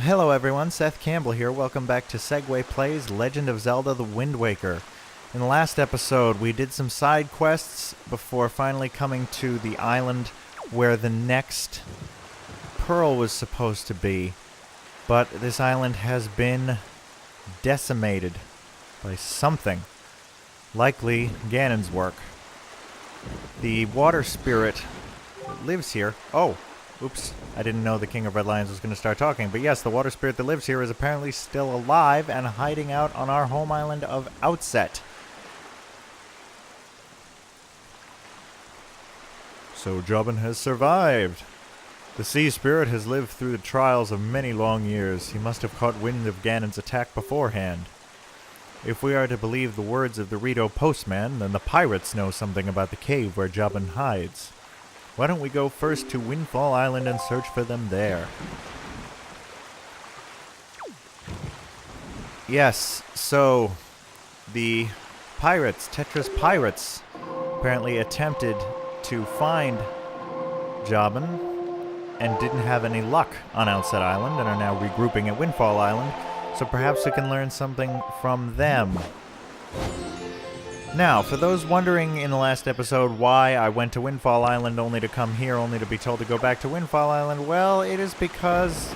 Hello everyone, Seth Campbell here. Welcome back to Segway Plays Legend of Zelda The Wind Waker. In the last episode, we did some side quests before finally coming to the island where the next pearl was supposed to be. But this island has been decimated by something. Likely Ganon's work. The water spirit that lives here... Oh! Oops, I didn't know the King of Red Lions was going to start talking. But yes, the water spirit that lives here is apparently still alive and hiding out on our home island of Outset. So Jobin has survived. The sea spirit has lived through the trials of many long years. He must have caught wind of Ganon's attack beforehand. If we are to believe the words of the Rito postman, then the pirates know something about the cave where Jobin hides. Why don't we go first to Windfall Island and search for them there? Yes, so the pirates, Tetra's pirates, apparently attempted to find Jobin and didn't have any luck on Outset Island and are now regrouping at Windfall Island, so perhaps we can learn something from them. Now, for those wondering in the last episode why I went to Windfall Island only to come here, only to be told to go back to Windfall Island, well, it is because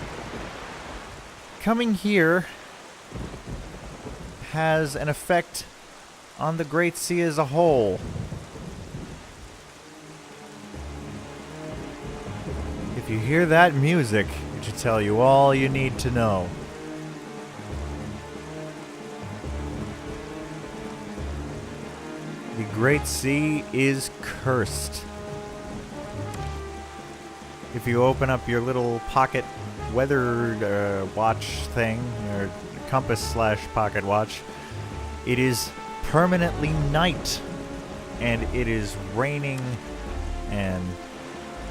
coming here has an effect on the Great Sea as a whole. If you hear that music, it should tell you all you need to know. The Great Sea is cursed. If you open up your little pocket weather watch thing, or compass/pocket watch, it is permanently night, and it is raining, and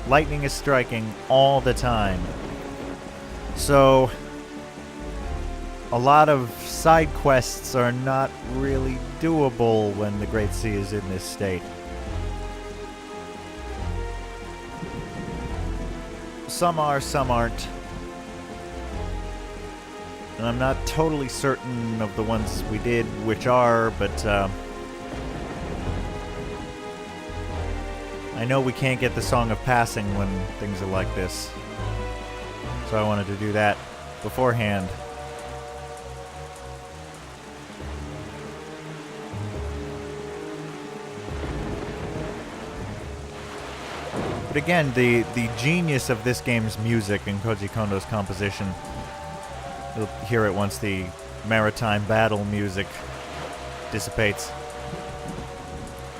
lightning is striking all the time. So, a lot of side quests are not really doable when the Great Sea is in this state. Some are, some aren't. And I'm not totally certain of the ones we did which are, but I know we can't get the Song of Passing when things are like this. So I wanted to do that beforehand. But again, the genius of this game's music and Koji Kondo's composition, you'll hear it once the maritime battle music dissipates.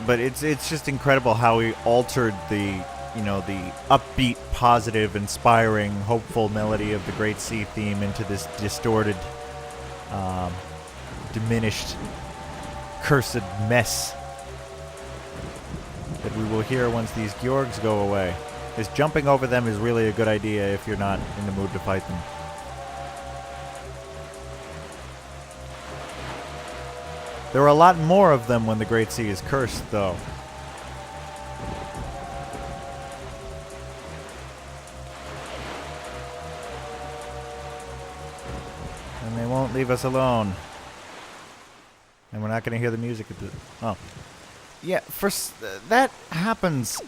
But it's just incredible how he altered the upbeat, positive, inspiring, hopeful melody of the Great Sea theme into this distorted, diminished, cursed mess that we will hear once these Georgs go away. This jumping over them is really a good idea if you're not in the mood to fight them. There are a lot more of them when the Great Sea is cursed, though. And they won't leave us alone. And we're not going to hear the music at the... Oh. Yeah, that happens.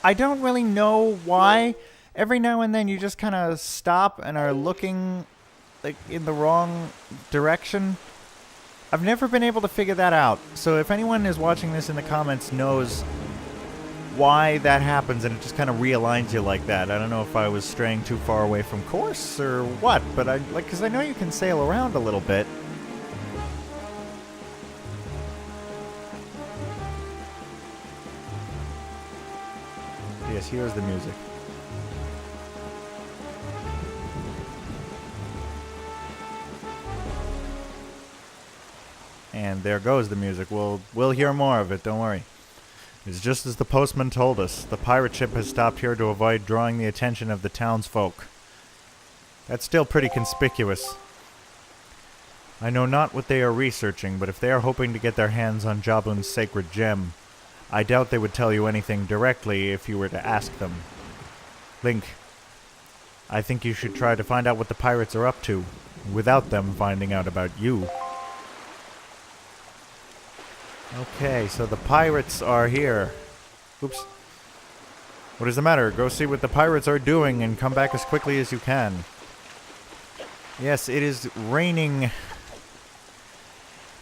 I don't really know why. Every now and then you just kind of stop and are looking like in the wrong direction. I've never been able to figure that out. So if anyone is watching this in the comments knows why that happens and it just kind of realigns you like that. I don't know if I was straying too far away from course or what, but because I know you can sail around a little bit. Yes, here's the music. And there goes the music. We'll hear more of it, don't worry. It's just as the postman told us. The pirate ship has stopped here to avoid drawing the attention of the townsfolk. That's still pretty conspicuous. I know not what they are researching, but if they are hoping to get their hands on Jabun's sacred gem, I doubt they would tell you anything directly if you were to ask them. Link, I think you should try to find out what the pirates are up to, without them finding out about you. Okay, so the pirates are here. Oops. What is the matter? Go see what the pirates are doing and come back as quickly as you can. Yes, it is raining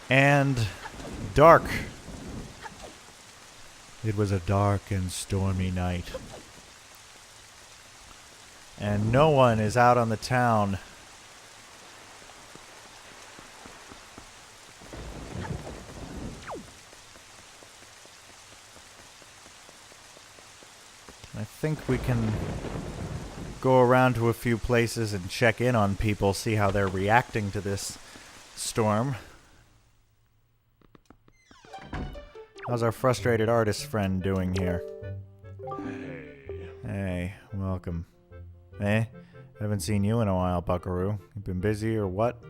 and dark. It was a dark and stormy night. And no one is out on the town. I think we can go around to a few places and check in on people, see how they're reacting to this storm. How's our frustrated artist friend doing here? Hey, welcome. Eh? Haven't seen you in a while, buckaroo. You been busy or what?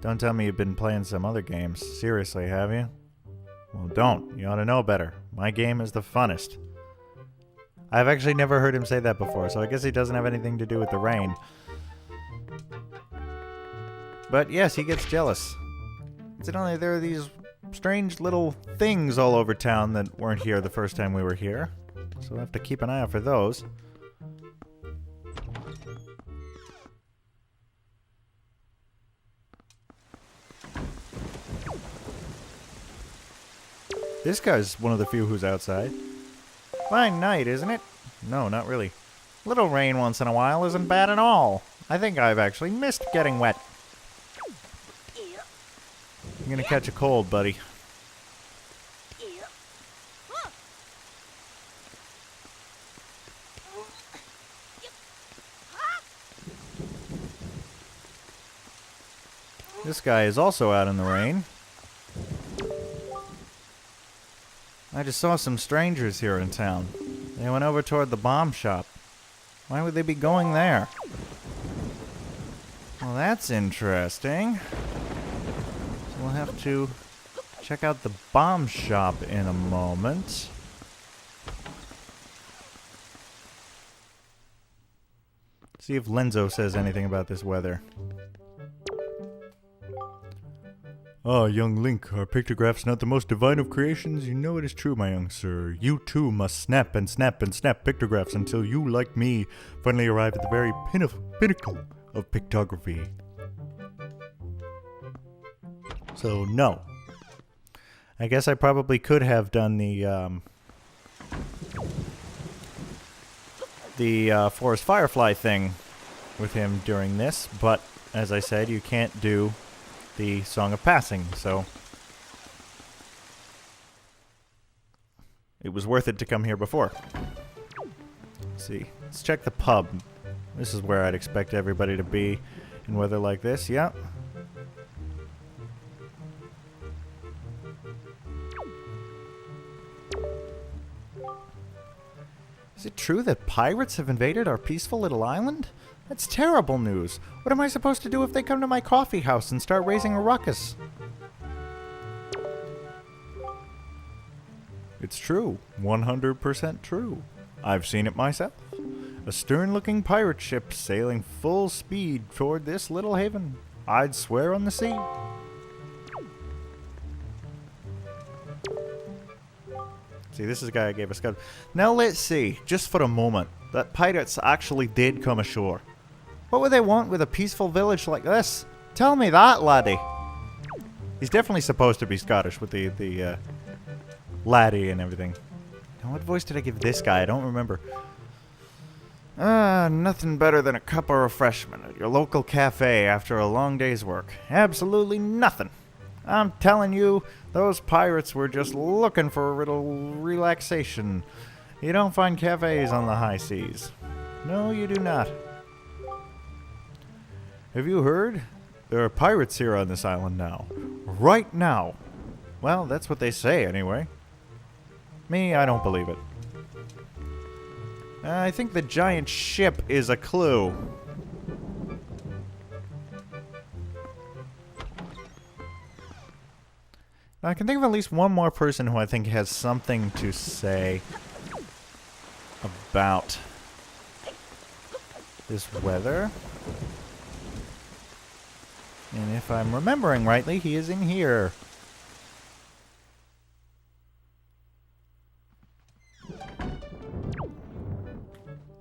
Don't tell me you've been playing some other games. Seriously, have you? Well, don't. You ought to know better. My game is the funnest. I've actually never heard him say that before, so I guess he doesn't have anything to do with the rain. But yes, he gets jealous. Incidentally, there are these strange little things all over town that weren't here the first time we were here. So we'll have to keep an eye out for those. This guy's one of the few who's outside. Fine night, isn't it? No, not really. Little rain once in a while isn't bad at all. I think I've actually missed getting wet. You're gonna catch a cold, buddy. This guy is also out in the rain. I just saw some strangers here in town. They went over toward the bomb shop. Why would they be going there? Well, that's interesting. So we'll have to check out the bomb shop in a moment. See if Lenzo says anything about this weather. Ah, young Link, are pictographs not the most divine of creations? You know it is true, my young sir. You too must snap and snap and snap pictographs until you, like me, finally arrive at the very pinnacle of pictography. So, no. I guess I probably could have done the Forest Firefly thing with him during this, but as I said, you can't do the Song of Passing, so it was worth it to come here before. Let's see. Let's check the pub. This is where I'd expect everybody to be in weather like this. Yeah. Is it true that pirates have invaded our peaceful little island? That's terrible news. What am I supposed to do if they come to my coffee house and start raising a ruckus? It's true. 100% true. I've seen it myself. A stern-looking pirate ship sailing full speed toward this little haven. I'd swear on the sea. See, this is the guy I gave a scud. Now let's see, just for a moment, that pirates actually did come ashore. What would they want with a peaceful village like this? Tell me that, laddie. He's definitely supposed to be Scottish with the laddie and everything. Now, what voice did I give this guy? I don't remember. Nothing better than a cup of refreshment at your local cafe after a long day's work. Absolutely nothing. I'm telling you, those pirates were just looking for a little relaxation. You don't find cafes on the high seas. No, you do not. Have you heard? There are pirates here on this island now. Right now. Well, that's what they say, anyway. Me, I don't believe it. I think the giant ship is a clue. I can think of at least one more person who I think has something to say about this weather. And if I'm remembering rightly, he is in here.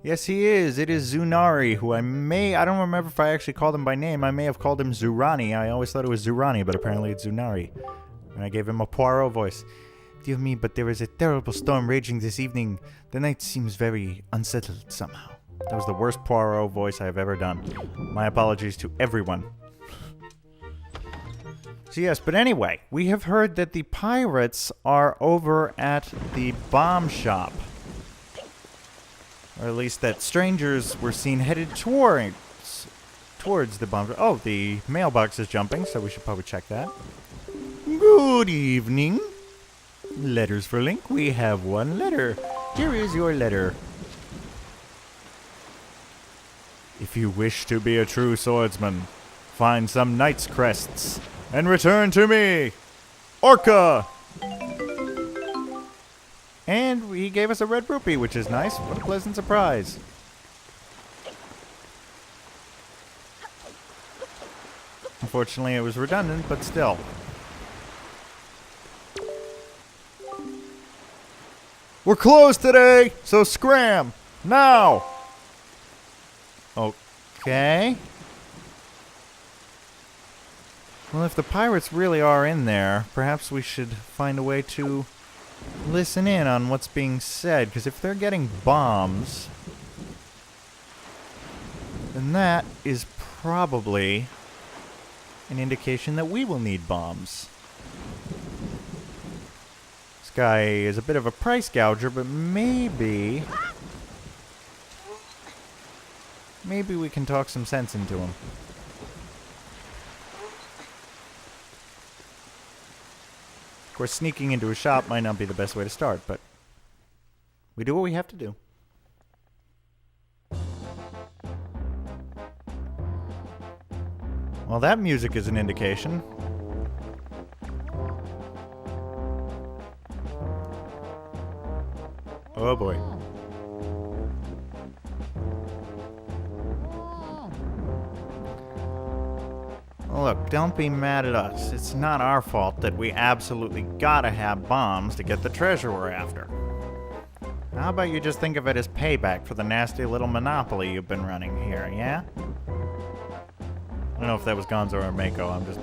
Yes, he is. It is Zunari, who I don't remember if I actually called him by name. I may have called him Zurani. I always thought it was Zurani, but apparently it's Zunari. And I gave him a Poirot voice. Dear me, but there is a terrible storm raging this evening. The night seems very unsettled somehow. That was the worst Poirot voice I have ever done. My apologies to everyone. So yes, but anyway, we have heard that the pirates are over at the bomb shop. Or at least that strangers were seen headed towards the bomb shop. Oh, the mailbox is jumping, so we should probably check that. Good evening. Letters for Link. We have one letter. Here is your letter. If you wish to be a true swordsman, find some knight's crests and return to me, Orca! And he gave us a red rupee, which is nice. What a pleasant surprise. Unfortunately, it was redundant, but still. We're closed today, so scram! Now! Okay. Well, if the pirates really are in there, perhaps we should find a way to listen in on what's being said, because if they're getting bombs, then that is probably an indication that we will need bombs. This guy is a bit of a price gouger, but maybe we can talk some sense into him. Of course, sneaking into a shop might not be the best way to start, but we do what we have to do. Well, that music is an indication. Oh boy. Look, don't be mad at us. It's not our fault that we absolutely gotta have bombs to get the treasure we're after. How about you just think of it as payback for the nasty little monopoly you've been running here, yeah? I don't know if that was Gonzo or Mako, I'm just...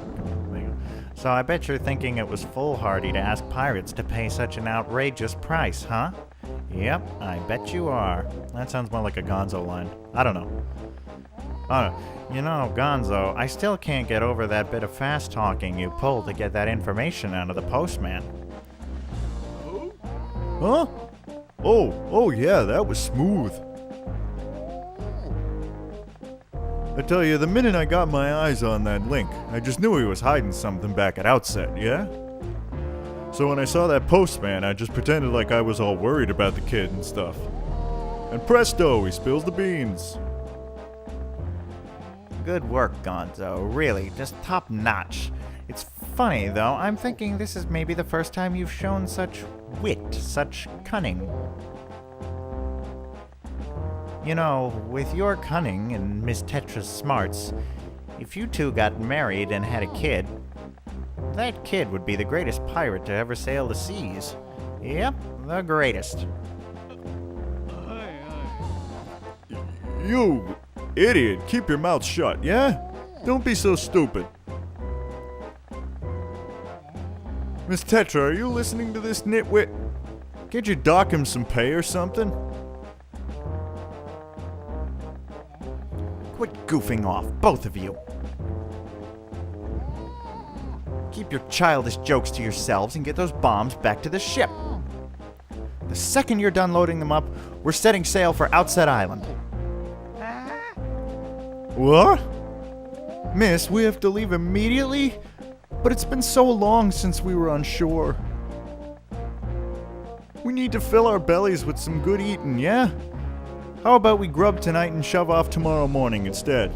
So I bet you're thinking it was foolhardy to ask pirates to pay such an outrageous price, huh? Yep, I bet you are. That sounds more like a Gonzo line. I don't know. You know, Gonzo, I still can't get over that bit of fast-talking you pulled to get that information out of the postman. Huh? Oh yeah, that was smooth. I tell you, the minute I got my eyes on that Link, I just knew he was hiding something back at Outset, yeah? So when I saw that postman, I just pretended like I was all worried about the kid and stuff. And presto, he spills the beans. Good work, Gonzo. Really, just top notch. It's funny, though. I'm thinking this is maybe the first time you've shown such wit, such cunning. You know, with your cunning and Miss Tetra's smarts, if you two got married and had a kid, that kid would be the greatest pirate to ever sail the seas. Yep, the greatest. You idiot, keep your mouth shut, yeah? Don't be so stupid. Miss Tetra, are you listening to this nitwit? Can't you dock him some pay or something? Quit goofing off, both of you. Keep your childish jokes to yourselves and get those bombs back to the ship. The second you're done loading them up, we're setting sail for Outset Island. What? Miss, we have to leave immediately? But it's been so long since we were on shore. We need to fill our bellies with some good eating, yeah? How about we grub tonight and shove off tomorrow morning instead?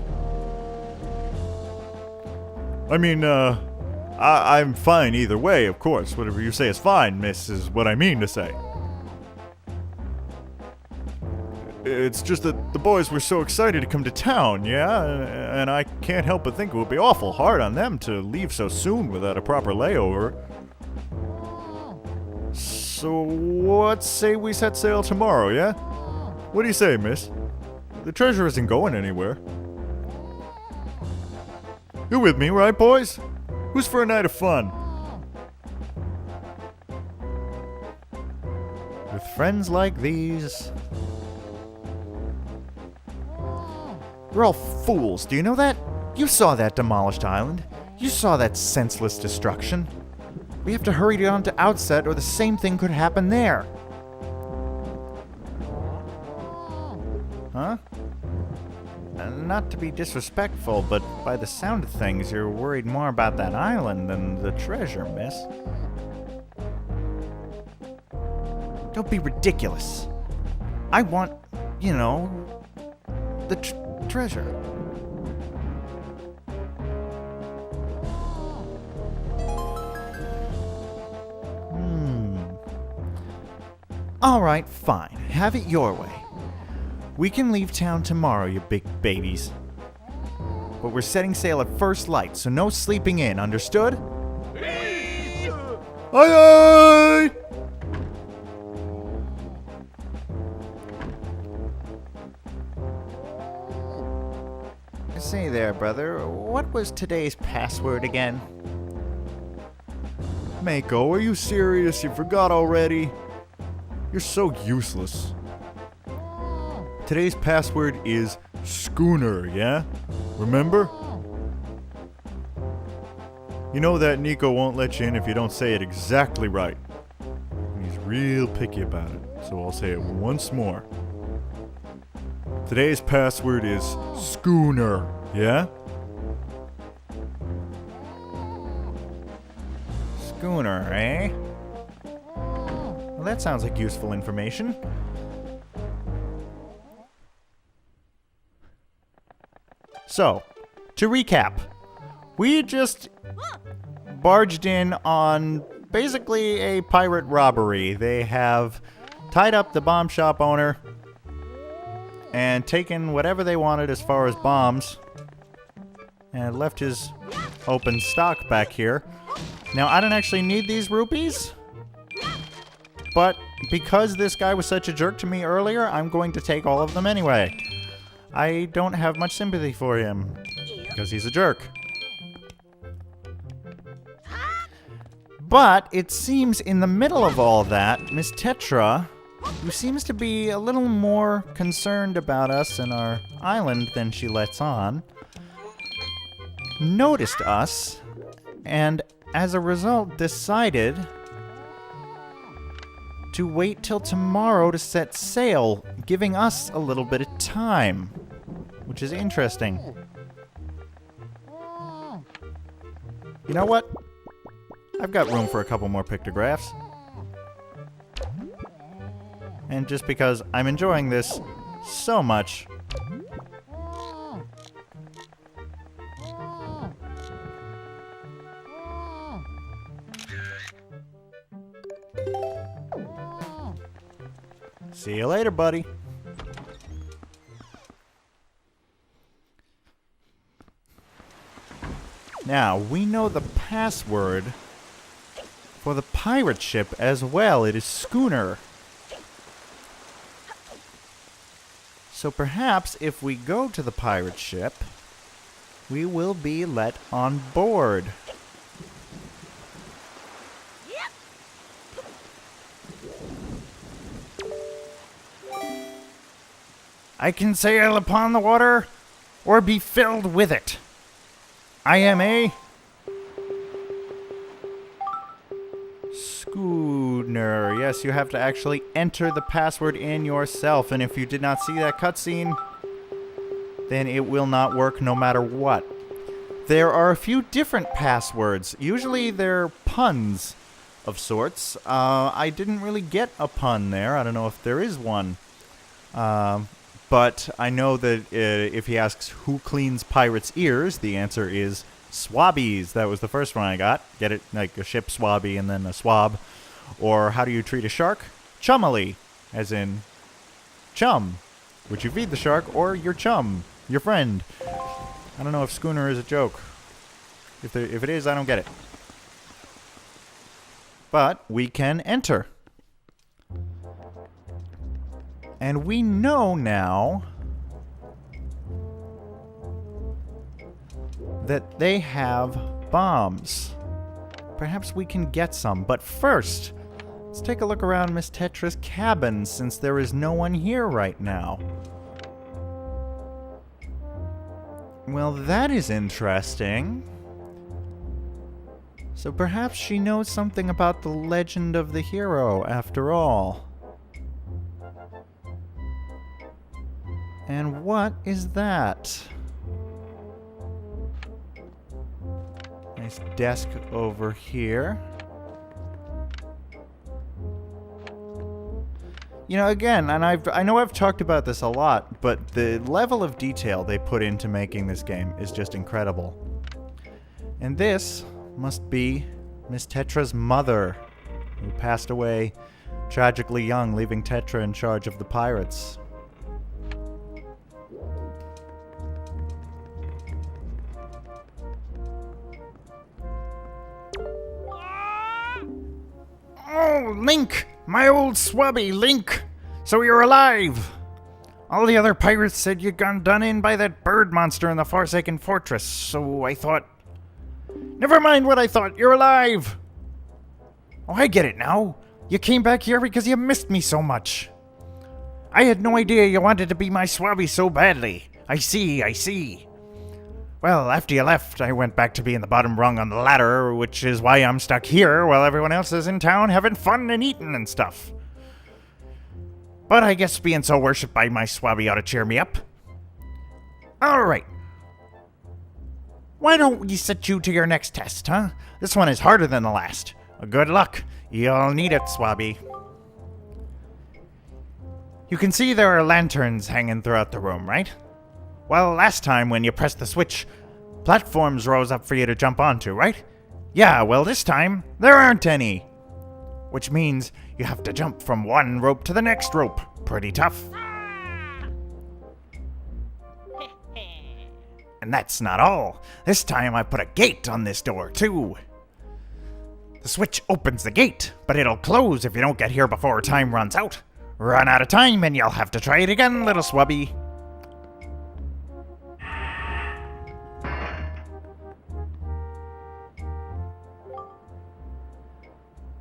I mean, I'm fine either way, of course. Whatever you say is fine, miss, is what I mean to say. It's just that the boys were so excited to come to town, yeah? And I can't help but think it would be awful hard on them to leave so soon without a proper layover. So what say we set sail tomorrow, yeah? What do you say, miss? The treasure isn't going anywhere. You're with me, right, boys? Who's for a night of fun? With friends like these... They're all fools, do you know that? You saw that demolished island. You saw that senseless destruction. We have to hurry down to Outset or the same thing could happen there. Huh? Not to be disrespectful, but by the sound of things, you're worried more about that island than the treasure, miss. Don't be ridiculous. I want, you know, the treasure. All right, fine. Have it your way. We can leave town tomorrow, you big babies. But we're setting sail at first light, so no sleeping in, understood? Aye aye! Say there, brother, what was today's password again? Mako, are you serious? You forgot already? You're so useless. Today's password is schooner, yeah? Remember? You know that Nico won't let you in if you don't say it exactly right. And he's real picky about it, so I'll say it once more. Today's password is schooner, yeah? Schooner, eh? Well, that sounds like useful information. So, to recap, we just barged in on basically a pirate robbery. They have tied up the bomb shop owner and taken whatever they wanted as far as bombs and left his open stock back here. Now, I don't actually need these rupees, but because this guy was such a jerk to me earlier, I'm going to take all of them anyway. I don't have much sympathy for him because he's a jerk. But it seems in the middle of all that, Miss Tetra, who seems to be a little more concerned about us and our island than she lets on, noticed us and as a result decided to wait till tomorrow to set sail, giving us a little bit of time, which is interesting. You know what? I've got room for a couple more pictographs. And just because I'm enjoying this so much, see you later, buddy. Now, we know the password for the pirate ship as well. It is schooner. So perhaps if we go to the pirate ship, we will be let on board. I can sail upon the water, or be filled with it. I am a schooner. Yes, you have to actually enter the password in yourself, and if you did not see that cutscene, then it will not work no matter what. There are a few different passwords. Usually they're puns of sorts. I didn't really get a pun there. I don't know if there is one. But I know that if he asks who cleans pirates' ears, the answer is swabbies. That was the first one I got. Get it? Like a ship swabby and then a swab. Or how do you treat a shark? Chummily, as in chum. which you feed the shark or your chum, your friend. I don't know if schooner is a joke. If it is, I don't get it. But we can enter. And we know now that they have bombs. Perhaps we can get some, but first, let's take a look around Miss Tetra's cabin since there is no one here right now. Well, that is interesting. So perhaps she knows something about the legend of the hero after all. And what is that? Nice desk over here. You know, again, and I know I've talked about this a lot, but the level of detail they put into making this game is just incredible. And this must be Miss Tetra's mother, who passed away tragically young, leaving Tetra in charge of the pirates. Oh, Link! My old swubby, Link! So you're alive! All the other pirates said you'd gone done in by that bird monster in the Forsaken Fortress, so I thought... Never mind what I thought, you're alive! Oh, I get it now. You came back here because you missed me so much. I had no idea you wanted to be my swabby so badly. I see. Well, after you left, I went back to being the bottom rung on the ladder, which is why I'm stuck here while everyone else is in town having fun and eating and stuff. But I guess being so worshipped by my swabby ought to cheer me up. Alright. Why don't we set you to your next test, huh? This one is harder than the last. Good luck. You'll need it, swabby. You can see there are lanterns hanging throughout the room, right? Well, last time when you pressed the switch, platforms rose up for you to jump onto, right? Yeah, well this time, there aren't any. Which means you have to jump from one rope to the next rope. Pretty tough. And that's not all. This time I put a gate on this door, too. The switch opens the gate, but it'll close if you don't get here before time runs out. Run out of time and you'll have to try it again, little swubby.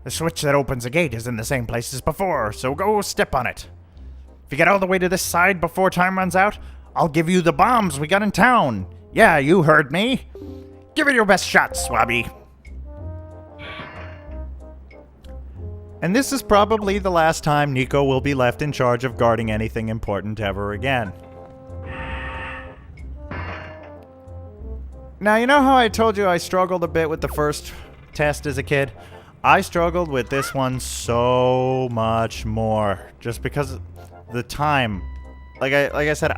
The switch that opens the gate is in the same place as before, so go step on it. If you get all the way to this side before time runs out, I'll give you the bombs we got in town. Yeah, you heard me. Give it your best shot, swabby. And this is probably the last time Nico will be left in charge of guarding anything important ever again. Now, you know how I told you I struggled a bit with the first test as a kid? I struggled with this one so much more, just because the time. Like I said,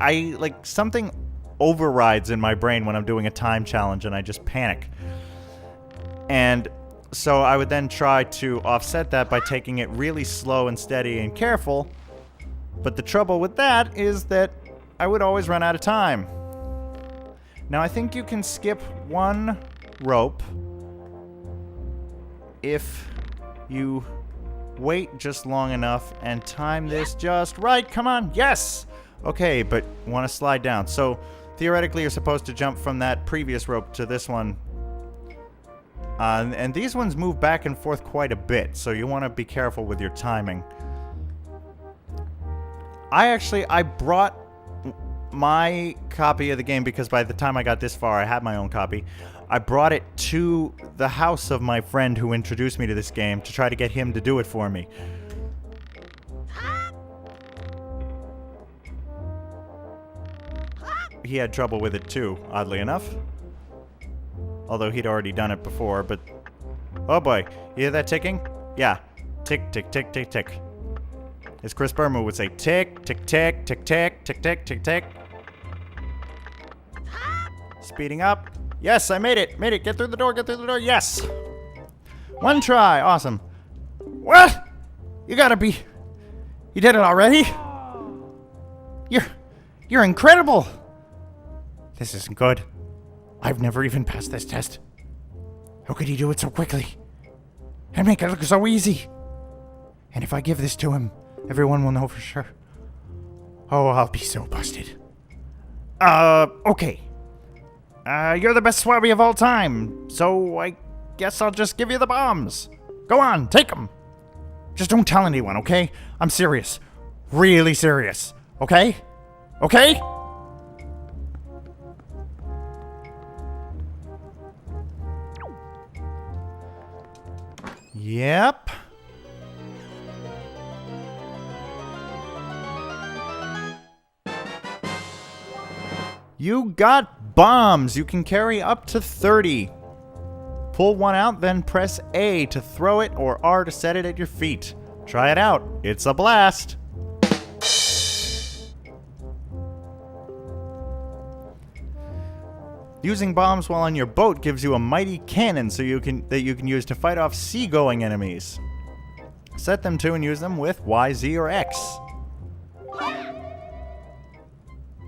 something overrides in my brain when I'm doing a time challenge and I just panic. And so I would then try to offset that by taking it really slow and steady and careful. But the trouble with that is that I would always run out of time. Now I think you can skip one rope if you wait just long enough and time this just right. Come on, yes! Okay, but want to slide down. So theoretically you're supposed to jump from that previous rope to this one. And these ones move back and forth quite a bit, so you want to be careful with your timing. I brought my copy of the game because by the time I got this far, I had my own copy. I brought it to the house of my friend who introduced me to this game to try to get him to do it for me. He had trouble with it too, oddly enough. Although he'd already done it before, but... Oh boy, you hear that ticking? Yeah. Tick, tick, tick, tick, tick. As Chris Burma would say, tick, tick, tick, tick, tick, tick, tick, tick, tick. Speeding up. Yes, I made it. Made it. Get through the door, get through the door. Yes. One try. Awesome. What? You gotta be... You did it already? You're incredible! This isn't good. I've never even passed this test. How could he do it so quickly? And make it look so easy? And if I give this to him, everyone will know for sure. Oh, I'll be so busted. Okay. You're the best swabby of all time, so I guess I'll just give you the bombs. Go on, take them. Just don't tell anyone, okay? I'm serious. Really serious. Okay? Okay? Yep. You got bombs. You can carry up to 30. Pull one out, then press A to throw it or R to set it at your feet. Try it out. It's a blast. Using bombs while on your boat gives you a mighty cannon that you can use to fight off seagoing enemies. Set them to and use them with Y, Z, or X.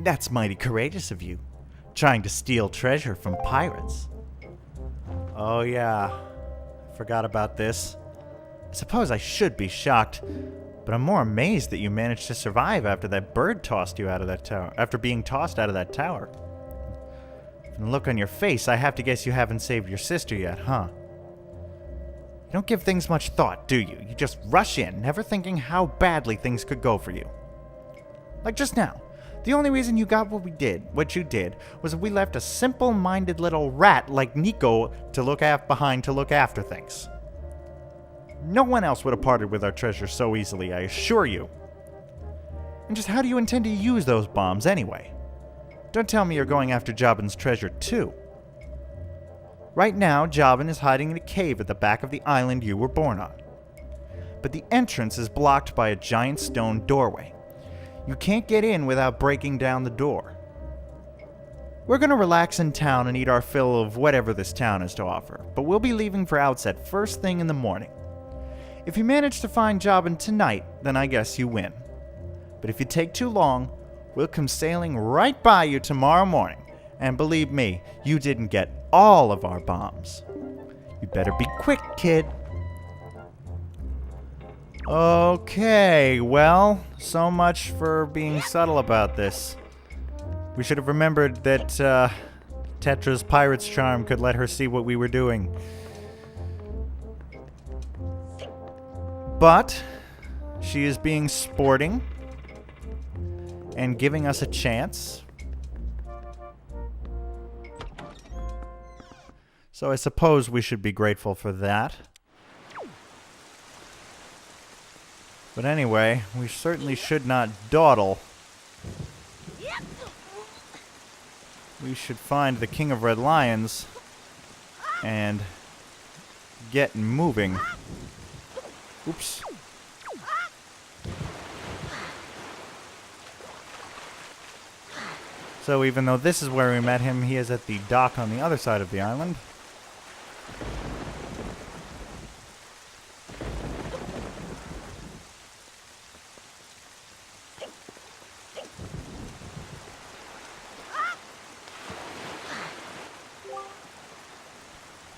That's mighty courageous of you, trying to steal treasure from pirates. Oh yeah, forgot about this. I suppose I should be shocked, but I'm more amazed that you managed to survive after that bird tossed you out of that tower. After being tossed out of that tower. From the look on your face, I have to guess you haven't saved your sister yet, huh? You don't give things much thought, do you? You just rush in, never thinking how badly things could go for you. Like just now. The only reason you got what you did, was that we left a simple-minded little rat like Nico to look after things. No one else would have parted with our treasure so easily, I assure you. And just how do you intend to use those bombs anyway? Don't tell me you're going after Jobin's treasure too. Right now, Jobin is hiding in a cave at the back of the island you were born on. But the entrance is blocked by a giant stone doorway. You can't get in without breaking down the door. We're gonna relax in town and eat our fill of whatever this town has to offer, but we'll be leaving for Outset first thing in the morning. If you manage to find Jobin tonight, then I guess you win. But if you take too long, we'll come sailing right by you tomorrow morning, and believe me, you didn't get all of our bombs. You better be quick, kid. Okay, well, so much for being subtle about this. We should have remembered that Tetra's pirate's charm could let her see what we were doing. But she is being sporting and giving us a chance. So I suppose we should be grateful for that. But anyway, we certainly should not dawdle. We should find the King of Red Lions and get moving. Oops. So even though this is where we met him, he is at the dock on the other side of the island.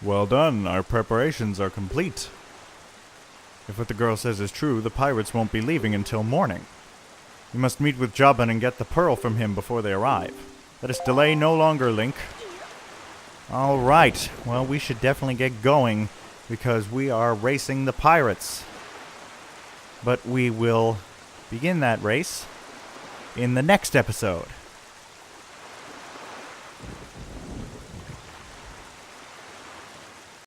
Well done. Our preparations are complete. If what the girl says is true, the pirates won't be leaving until morning. We must meet with Jobin and get the pearl from him before they arrive. Let us delay no longer, Link. All right. Well, we should definitely get going because we are racing the pirates. But we will begin that race in the next episode.